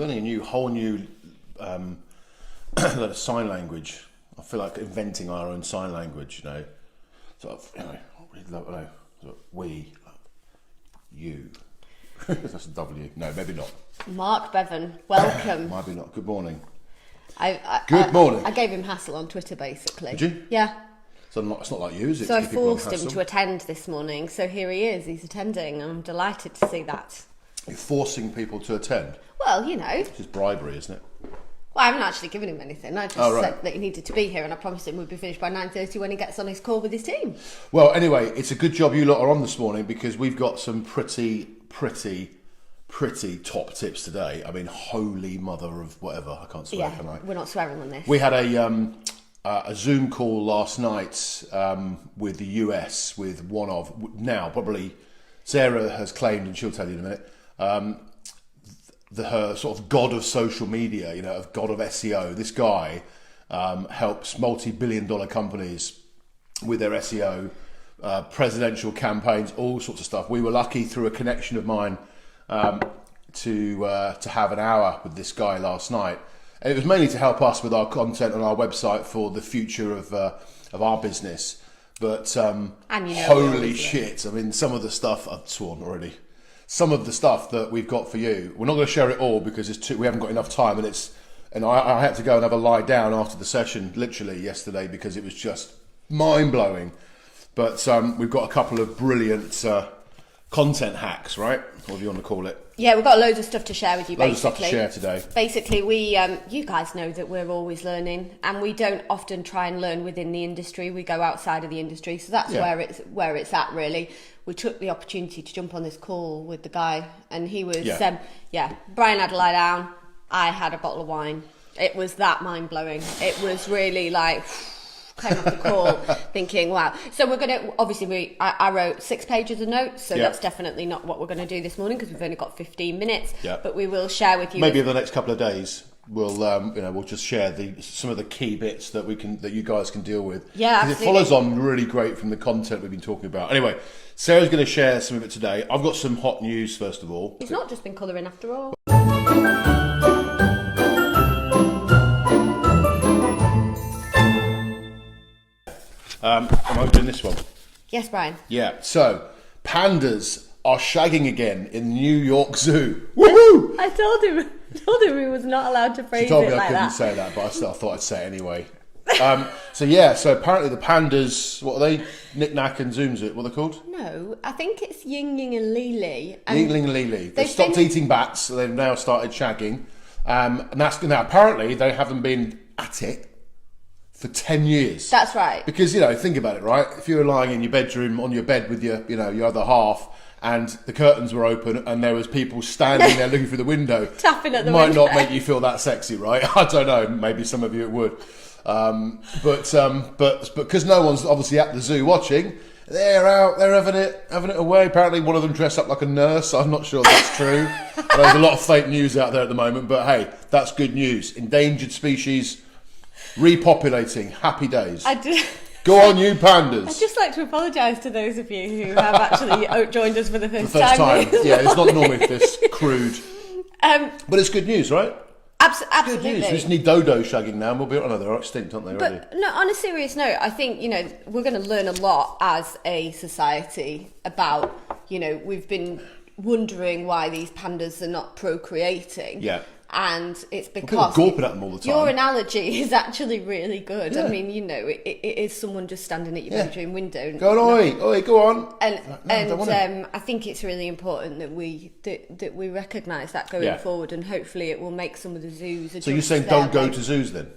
learning a whole new sign language. I feel like inventing our own sign language, you know. Sort of, you know, we, you. That's a W. No, maybe not. Mark Bevan, welcome. Might be not. Good morning. Good morning. I gave him hassle on Twitter, basically. Did you? Yeah. So it's not like you, is it? So I forced him to attend this morning. So here he is. He's attending. I'm delighted to see that. You're forcing people to attend? Well, you know. It's just bribery, isn't it? Well, I haven't actually given him anything. I just said that he needed to be here, and I promised him we'd be finished by 9:30 when he gets on his call with his team. Well, anyway, it's a good job you lot are on this morning because we've got some pretty top tips today. I mean, holy mother of whatever. I can't swear, can I? We're not swearing on this. We had a Zoom call last night with the US with one of, now probably Sarah has claimed, and she'll tell you in a minute, her sort of god of social media, you know, god of SEO. This guy helps multi-billion-dollar companies with their SEO, presidential campaigns, all sorts of stuff. We were lucky through a connection of mine to have an hour with this guy last night. And it was mainly to help us with our content on our website for the future of our business. But holy shit! I mean, some of the stuff I've sworn already. Some of the stuff that we've got for you, we're not going to share it all because we haven't got enough time, and I had to go and have a lie down after the session, literally yesterday, because it was just mind blowing. But we've got a couple of brilliant content hacks, right? Whatever you want to call it. Yeah, we've got loads of stuff to share with you, basically. Loads of stuff to share today. Basically, you guys know that we're always learning, and we don't often try and learn within the industry. We go outside of the industry, so that's where it's at, really. We took the opportunity to jump on this call with the guy, and he was, Brian had to lie down, I had a bottle of wine. It was that mind-blowing. It was really like... came off the call thinking, wow. So we're going to, obviously, I wrote 6 pages of notes, so that's definitely not what we're going to do this morning because we've only got 15 minutes. Yeah. But we will share with you. Maybe in the next couple of days, we'll just share some of the key bits that you guys can deal with. Yeah, absolutely. It follows on really great from the content we've been talking about. Anyway, Sarah's going to share some of it today. I've got some hot news, first of all. It's not just been colouring after all. Am I doing this one? Yes, Brian. Yeah, so pandas are shagging again in the New York Zoo. Woohoo! I told him he was not allowed to phrase it like that. She told me I couldn't say that, but I thought I'd say it anyway. So apparently the pandas, what are they? Knick Knack and Zoom's it? What are they called? No, I think it's Ying Ying and Lili. Ying Ying and Lili. They've stopped eating bats, so they've now started shagging. And that's now apparently they haven't been at it for 10 years. That's right. Because, think about it, right? If you were lying in your bedroom on your bed with your other half and the curtains were open and there was people standing there looking through the window, tapping at the window. Might window. not make you feel that sexy, right? I don't know. Maybe some of you it would. But because no one's obviously at the zoo watching, they're out, they're having it away. Apparently one of them dressed up like a nurse. I'm not sure that's true. There's a lot of fake news out there at the moment, but hey, that's good news. Endangered species repopulating. Happy days. Go on, you pandas. I'd just like to apologise to those of you who have actually joined us for the first time. Yeah, it's not normally this crude. But it's good news, right? Absolutely. Good news. We just need dodo shagging now, and we'll be on. They're extinct, aren't they? But no, on a serious note, I think we're going to learn a lot as a society about we've been wondering why these pandas are not procreating. Yeah. And it's because people gawping at them all the time. Your analogy is actually really good. Yeah. I mean, it is someone just standing at your bedroom window. Go on, oi, go on. And I think it's really important that we recognise that going forward, and hopefully it will make some of the zoos. So you're saying don't go to zoos then?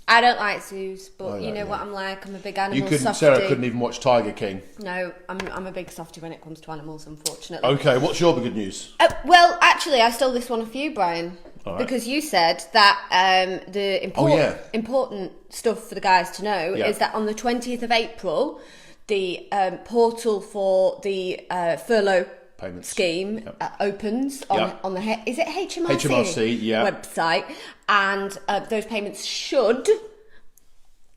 I don't like zoos, but you know what I'm like. I'm a big animal softie. Sarah couldn't even watch Tiger King. No, I'm a big softie when it comes to animals, unfortunately. Okay, what's your good news? Well, actually, I stole this one off you, Brian. Right. Because you said that the important stuff for the guys to know is that on the 20th of April, the portal for the furlough payments scheme opens on the is it HMRC website, and those payments should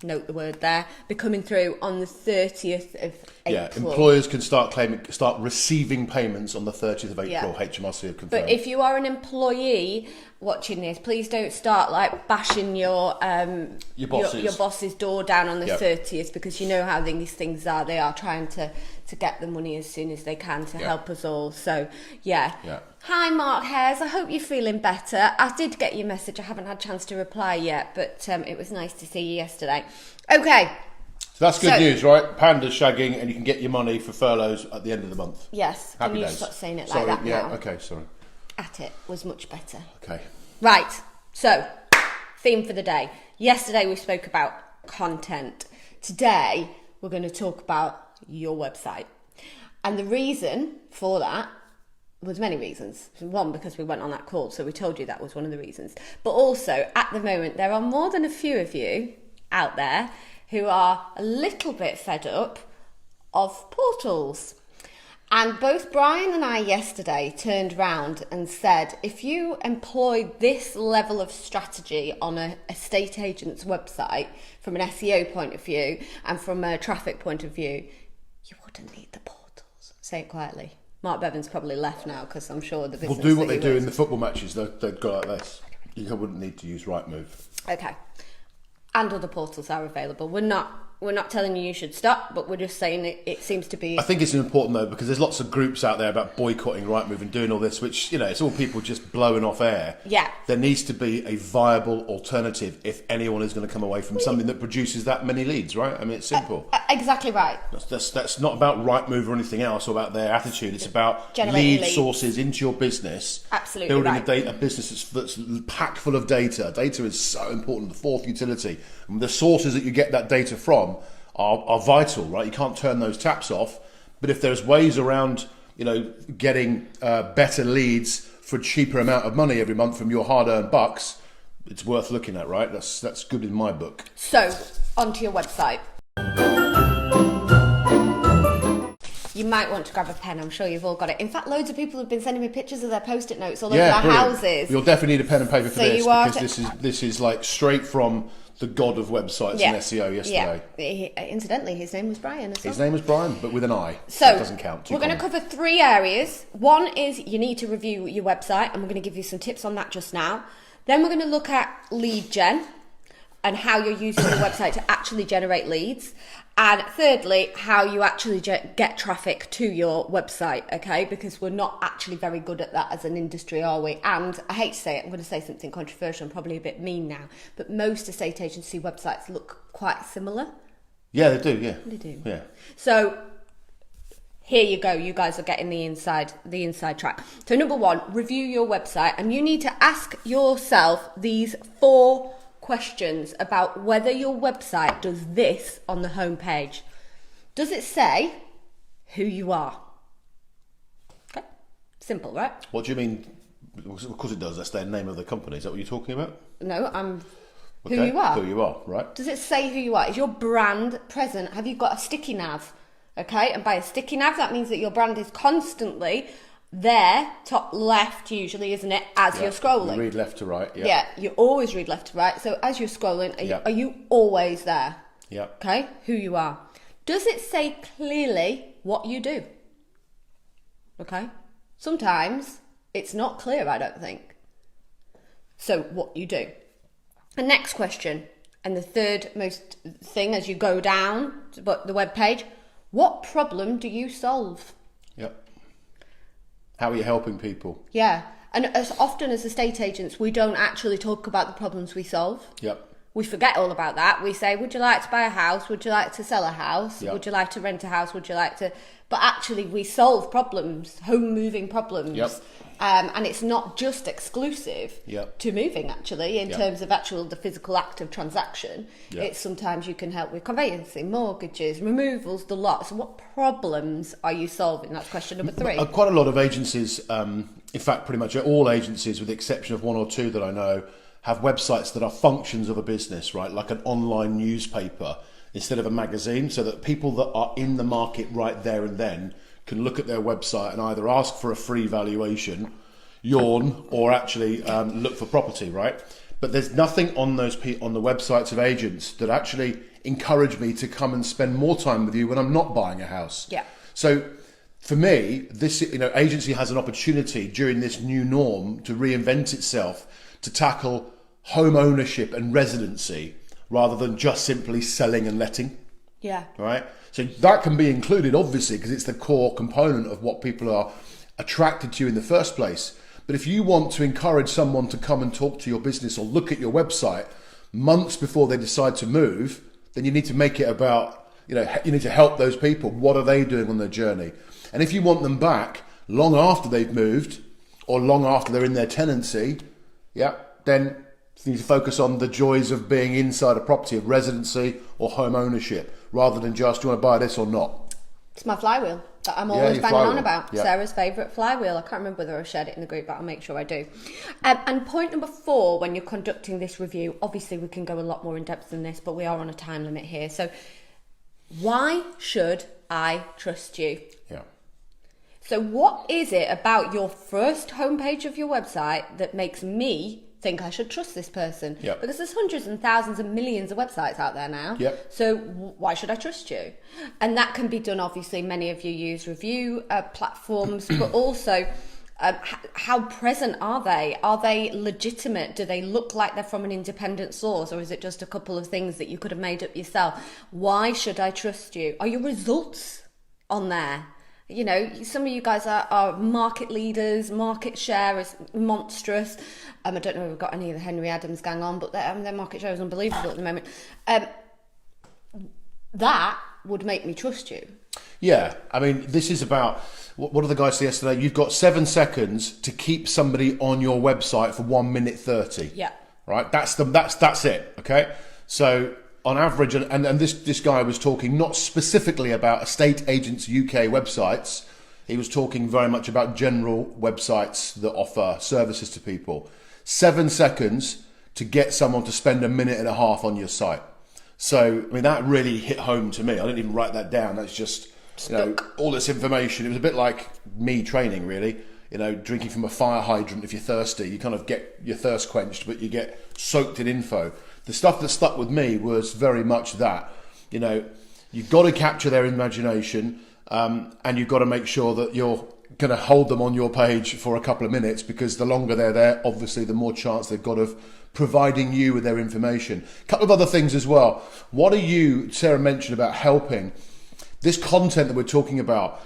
note the word there, be coming through on the 30th of April. Yeah, employers can start receiving payments on the 30th of April. HMRC have confirmed. But if you are an employee watching this, please don't start like bashing your boss's door down on the 30th, because you know how these things are. They are trying to get the money as soon as they can to help us all. So Hi Mark Hares, I hope you're feeling better. I did get your message. I haven't had a chance to reply yet, but it was nice to see you yesterday. Okay. So that's good news, right? Panda's shagging, and you can get your money for furloughs at the end of the month. Yes. Happy Can you days. stop saying it like that now? Okay, sorry. At it was much better. Okay. Right. So, theme for the day. Yesterday we spoke about content. Today we're going to talk about your website. And the reason for that was many reasons. One, because we went on that call, so we told you that was one of the reasons. But also, at the moment, there are more than a few of you out there who are a little bit fed up of portals. And both Brian and I yesterday turned round and said, if you employed this level of strategy on a estate agent's website from an SEO point of view and from a traffic point of view, you wouldn't need the portals. Say it quietly. Mark Bevan's probably left now because I'm sure the business... We'll do what they do in the football matches. They'd go like this. You wouldn't need to use Rightmove. Okay. And other portals are available. We're not telling you should stop, but we're just saying it seems to be... I think it's important, though, because there's lots of groups out there about boycotting Rightmove and doing all this, which, it's all people just blowing off air. Yeah. There needs to be a viable alternative if anyone is going to come away from something that produces that many leads, right? I mean, it's simple. Exactly right. That's not about Rightmove or anything else or about their attitude. It's about Generating lead sources into your business. Absolutely building right. a business that's packed full of data. Data is so important, the fourth utility. And the sources that you get that data from are vital, right? You can't turn those taps off. But if there's ways around, getting better leads for a cheaper amount of money every month from your hard-earned bucks, it's worth looking at, right? That's good in my book. So, onto your website. You might want to grab a pen. I'm sure you've all got it. In fact, loads of people have been sending me pictures of their post-it notes all over their houses. You'll definitely need a pen and paper for So this, you are because this is like straight from the god of websites and SEO yesterday. Yeah. Incidentally, his name was Brian as well. His name was Brian, but with an I. So that doesn't count. We're going to cover 3 areas. One is you need to review your website, and we're going to give you some tips on that just now. Then we're going to look at lead gen and how you're using your website to actually generate leads. And thirdly, how you actually get traffic to your website, okay? Because we're not actually very good at that as an industry, are we? And I hate to say it, I'm going to say something controversial and probably a bit mean now, but most estate agency websites look quite similar. Yeah, they do, yeah. They do. Yeah. So here you go. You guys are getting the inside track. So number 1, review your website, and you need to ask yourself these 4 questions about whether your website does this on the homepage. Does it say who you are? Okay, simple, right? What do you mean? Of course it does. That's the name of the company. Is that what you're talking about? No, I'm okay. who you are. Who you are, right? Does it say who you are? Is your brand present? Have you got a sticky nav? Okay, and by a sticky nav, that means that your brand is constantly there, top left usually, isn't it, as you're scrolling? You read left to right, Yeah, you always read left to right. So as you're scrolling, are you always there? Yeah. Okay, who you are. Does it say clearly what you do? Okay. Sometimes it's not clear, I don't think. So what you do. The next question, and the third most thing as you go down the web page, what problem do you solve? Yep. How are you helping people? Yeah. And as often as estate agents, we don't actually talk about the problems we solve. Yep. We forget all about that. We say, would you like to buy a house? Would you like to sell a house? Yep. Would you like to rent a house? Would you like to... But actually, we solve problems, home moving problems. Yep. And it's not just exclusive Yep. to moving, actually, in terms of the physical act of transaction. Yep. It's sometimes you can help with conveyancing, mortgages, removals, the lot. So what problems are you solving? That's question number 3. Quite a lot of agencies, in fact, pretty much all agencies, with the exception of 1 or 2 that I know, have websites that are functions of a business, right? Like an online newspaper instead of a magazine, so that people that are in the market right there and then can look at their website and either ask for a free valuation, yawn, or actually look for property, right? But there's nothing on the websites of agents that actually encourage me to come and spend more time with you when I'm not buying a house. Yeah. So for me, this, agency has an opportunity during this new norm to reinvent itself, to tackle home ownership and residency rather than just simply selling and letting. Yeah. Right? So that can be included, obviously, because it's the core component of what people are attracted to you in the first place. But if you want to encourage someone to come and talk to your business or look at your website months before they decide to move, then you need to make it about, you need to help those people. What are they doing on their journey? And if you want them back long after they've moved or long after they're in their tenancy, then you need to focus on the joys of being inside a property, of residency or home ownership, rather than just, do you want to buy this or not? It's my flywheel that I'm always banging on about. Yeah. Sarah's favourite flywheel. I can't remember whether I shared it in the group, but I'll make sure I do. And point number 4, when you're conducting this review, obviously we can go a lot more in depth than this, but we are on a time limit here. So why should I trust you? Yeah. So what is it about your first homepage of your website that makes me think I should trust this person? Yep. Because there's hundreds and thousands and millions of websites out there now. Yep. So why should I trust you? And that can be done, obviously, many of you use review platforms, but also how present are they? Are they legitimate? Do they look like they're from an independent source, or is it just a couple of things that you could have made up yourself? Why should I trust you? Are your results on there? Some of you guys are market leaders, market share is monstrous. I don't know if we've got any of the Henry Adams gang on, but their market share is unbelievable at the moment. That would make me trust you. Yeah, I mean, this is about, what did the guy say yesterday? You've got 7 seconds to keep somebody on your website for 1 minute 30. Yeah. Right, that's it, okay? So on average, and this guy was talking not specifically about estate agents UK websites, he was talking very much about general websites that offer services to people. 7 seconds to get someone to spend 1.5 minutes on your site. So, I mean, that really hit home to me. I didn't even write that down. That's just, all this information. It was a bit like me training, really. Drinking from a fire hydrant if you're thirsty. You kind of get your thirst quenched, but you get soaked in info. The stuff that stuck with me was very much that. You've got to capture their imagination, and you've got to make sure that you're going to hold them on your page for a couple of minutes, because the longer they're there, obviously, the more chance they've got of providing you with their information. A couple of other things as well. What are you, Sarah mentioned about helping this content that we're talking about,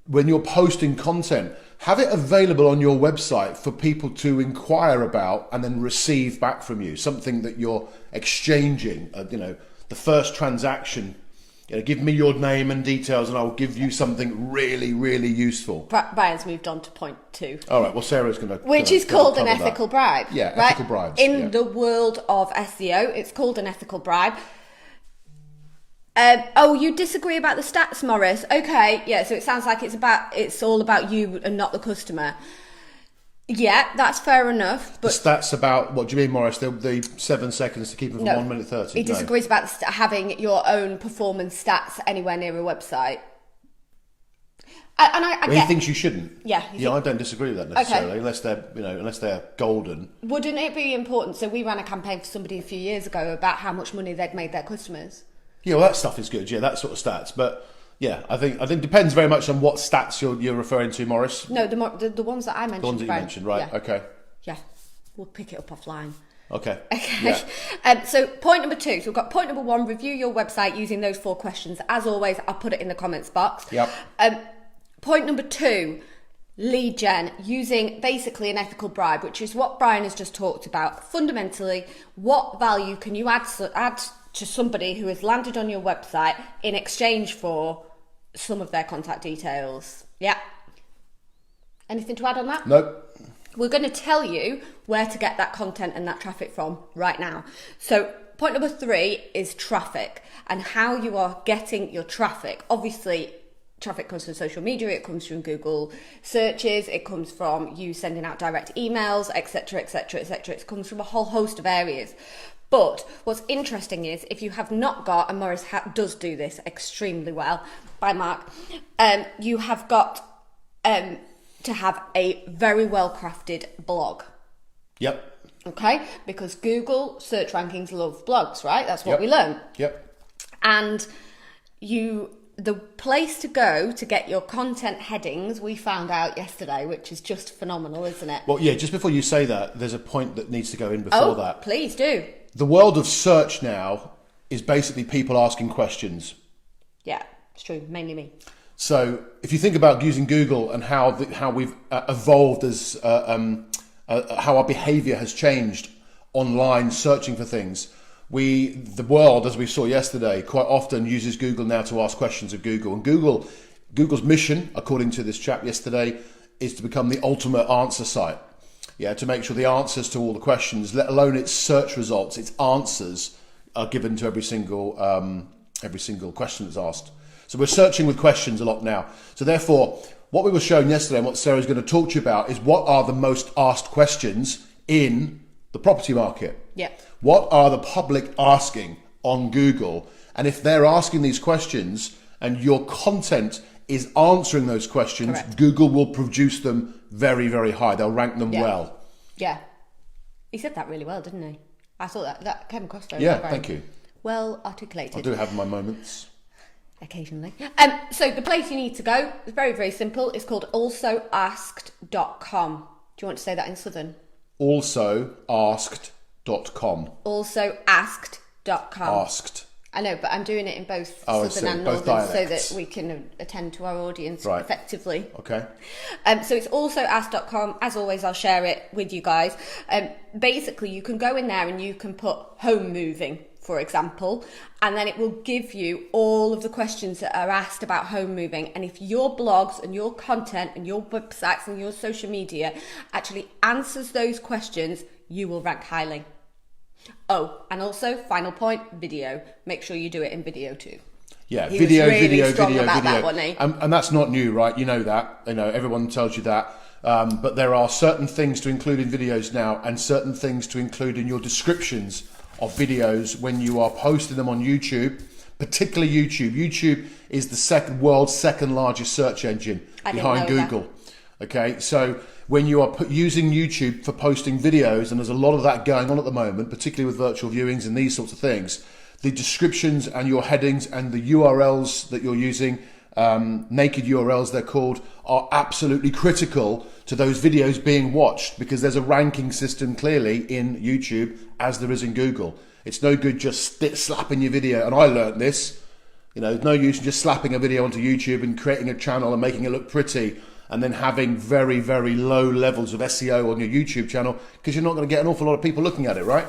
when you're posting content, have it available on your website for people to inquire about and then receive back from you, something that you're exchanging, the first transaction. Give me your name and details and I'll give you something really, really useful. Brian's moved on to point 2. All right, well, Sarah's going to... Which is called an ethical bribe. Yeah, right? ethical bribes. In the world of SEO, it's called an ethical bribe. You disagree about the stats, Morris? Okay, yeah, so it sounds like it's all about you and not the customer. Yeah, that's fair enough. But the stats about, what do you mean, Morris? The 7 seconds to keep them for 1 minute 30? He disagrees about having your own performance stats anywhere near a website. He thinks you shouldn't. Yeah. I don't disagree with that necessarily, unless they're golden. Wouldn't it be important? So we ran a campaign for somebody a few years ago about how much money they'd made their customers. Yeah, well, that stuff is good. Yeah, that sort of stats, but. Yeah, I think it depends very much on what stats you're referring to, Morris. No, the ones that I mentioned. The ones that you mentioned, right? Yeah. Okay. Yeah, we'll pick it up offline. Okay. Okay. Yeah. So point number 2. So we've got point number 1: review your website using those 4 questions. As always, I'll put it in the comments box. Yep. Point number 2: lead gen using basically an ethical bribe, which is what Brian has just talked about. Fundamentally, what value can you add to somebody who has landed on your website in exchange for some of their contact details? Yeah. Anything to add on that? Nope. We're going to tell you where to get that content and that traffic from right now. So point number 3 is traffic and how you are getting your traffic. Obviously, traffic comes from social media, it comes from Google searches, it comes from you sending out direct emails, etc., etc., etc. It comes from a whole host of areas. But what's interesting is, if you have not got, and Morris does do this extremely well, by Mark, you have got to have a very well crafted blog. Yep. Okay, because Google search rankings love blogs, right? That's what we learn. Yep. And the place to go to get your content headings, we found out yesterday, which is just phenomenal, isn't it? Well, yeah, just before you say that, there's a point that needs to go in before that. Please do. The world of search now is basically people asking questions. Yeah, it's true. Mainly me. So if you think about using Google and how we've evolved as how our behaviour has changed online searching for things, the world, as we saw yesterday, quite often uses Google now to ask questions of Google. And Google's mission, according to this chap yesterday, is to become the ultimate answer site. Yeah, to make sure the answers to all the questions, let alone its search results, its answers are given to every single question that's asked. So we're searching with questions a lot now. So therefore, what we were showing yesterday and what Sarah's going to talk to you about is what are the most asked questions in the property market. Yeah. What are the public asking on Google? And if they're asking these questions and your content is answering those questions, correct, Google will produce them very, very high. They'll rank them well. Yeah. He said that really well, didn't he? I thought that came across very well. Yeah, thank you. Well articulated. I do have my moments. Occasionally. So the place you need to go is very, very simple. It's called alsoasked.com. Do you want to say that in Southern? Alsoasked.com. Alsoasked.com. Asked. I know, but I'm doing it in both Southern and Northern so that we can attend to our audience effectively. Okay. So it's alsoasked.com. As always, I'll share it with you guys. Basically, you can go in there and you can put home moving, for example, and then it will give you all of the questions that are asked about home moving. And if your blogs and your content and your websites and your social media actually answers those questions, you will rank highly. Oh, and also, final point, video. Make sure you do it in video too. Yeah, he video. That, and that's not new, right? You know that. You know, everyone tells you that. But there are certain things to include in videos now and certain things to include in your descriptions of videos when you are posting them on YouTube, particularly YouTube. YouTube is the world's second largest search engine behind Google. Okay, so when you are using YouTube for posting videos, and there's a lot of that going on at the moment, particularly with virtual viewings and these sorts of things, the descriptions and your headings and the URLs that you're using, naked URLs they're called, are absolutely critical to those videos being watched, because there's a ranking system clearly in YouTube as there is in Google. It's no good just slapping your video, and I learned this, you know, no use in just slapping a video onto YouTube and creating a channel and making it look pretty and then having very, very low levels of SEO on your YouTube channel, because you're not going to get an awful lot of people looking at it, right?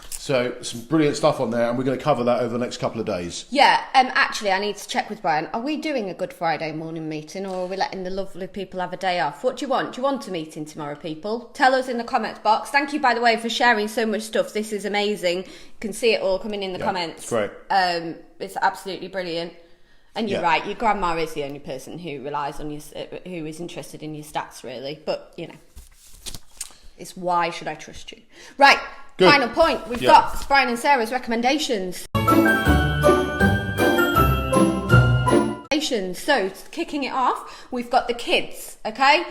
So some brilliant stuff on there, and we're going to cover that over the next couple of days. Yeah, actually I need to check with Brian. Are we doing a Good Friday morning meeting, or are we letting the lovely people have a day off? What do you want? Do you want a meeting tomorrow, people? Tell us in the comments box. Thank you, by the way, for sharing so much stuff. This is amazing. You can see it all coming in the comments. Great. It's absolutely brilliant. And you're right, your grandma is the only person who relies on you, who is interested in your stats, really. But, you know, it's why should I trust you? Right. Good. Final point, we've got Brian and Sarah's recommendations. So, kicking it off, we've got the kids, okay?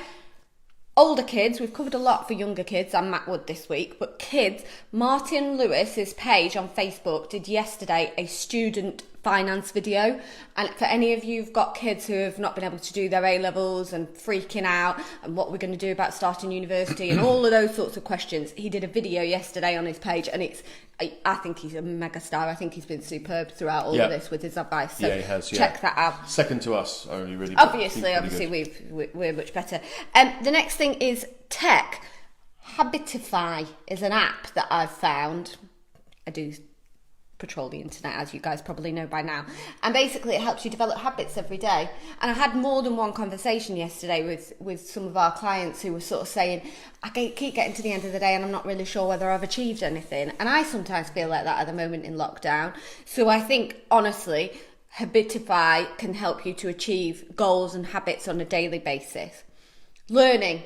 Older kids, we've covered a lot for younger kids and Matt Wood this week, but kids, Martin Lewis's page on Facebook did yesterday a student finance video, and for any of you who've got kids who have not been able to do their A-levels and freaking out and what we're going to do about starting university and all of those sorts of questions, he did a video yesterday on his page, and I think he's a mega star. I think he's been superb throughout all of this with his advice, so he has, check that out. Second to us, only really. Obviously we're much better. The next thing is tech. Habitify is an app that I've found. I do patrol the internet, as you guys probably know by now, and basically it helps you develop habits every day. And I had more than one conversation yesterday with some of our clients who were sort of saying, I keep getting to the end of the day and I'm not really sure whether I've achieved anything, and I sometimes feel like that at the moment in lockdown. So I think honestly Habitify can help you to achieve goals and habits on a daily basis. Learning.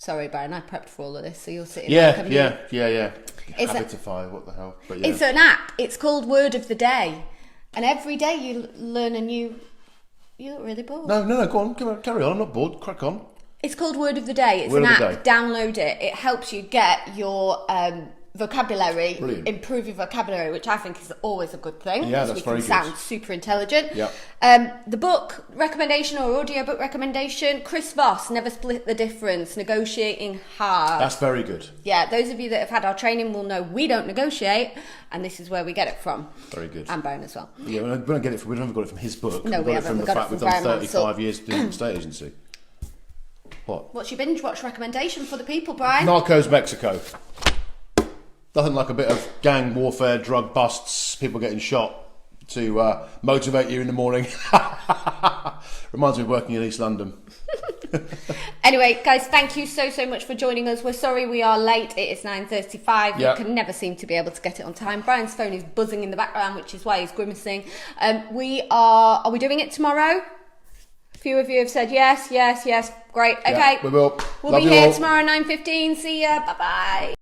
Sorry, Brian, I prepped for all of this, so you'll sit in Yeah. Habitify, what the hell? But It's an app. It's called Word of the Day. And every day you learn a new... You look really bored. No, go on. Carry on. I'm not bored. Crack on. It's called Word of the Day. It's an app. Download it. It helps you get your vocabulary, Brilliant. improve your vocabulary, which I think is always a good thing. Yeah, that's we very can good. sound super intelligent. Yep. The book recommendation or audiobook recommendation, Chris Voss, Never Split the Difference, Negotiating Hard. That's very good. Yeah, those of you that have had our training will know we don't negotiate, and this is where we get it from. Very good. And Brian as well. Yeah, we don't get it from. We haven't got it from his book. No, we got it haven't. from We the got it fact from we've done Brian Mansell. 35 years doing estate agency. What? What's your binge watch recommendation for the people, Brian? Narcos Mexico. Nothing like a bit of gang warfare, drug busts, people getting shot to motivate you in the morning. Reminds me of working in East London. Anyway, guys, thank you so much for joining us. We're sorry we are late. It is 9:35. Yep. We can never seem to be able to get it on time. Brian's phone is buzzing in the background, which is why he's grimacing. Are we doing it tomorrow? A few of you have said yes. Great. Okay. Yeah, we will. We'll Love be you here all. tomorrow 9:15. See ya. Bye-bye.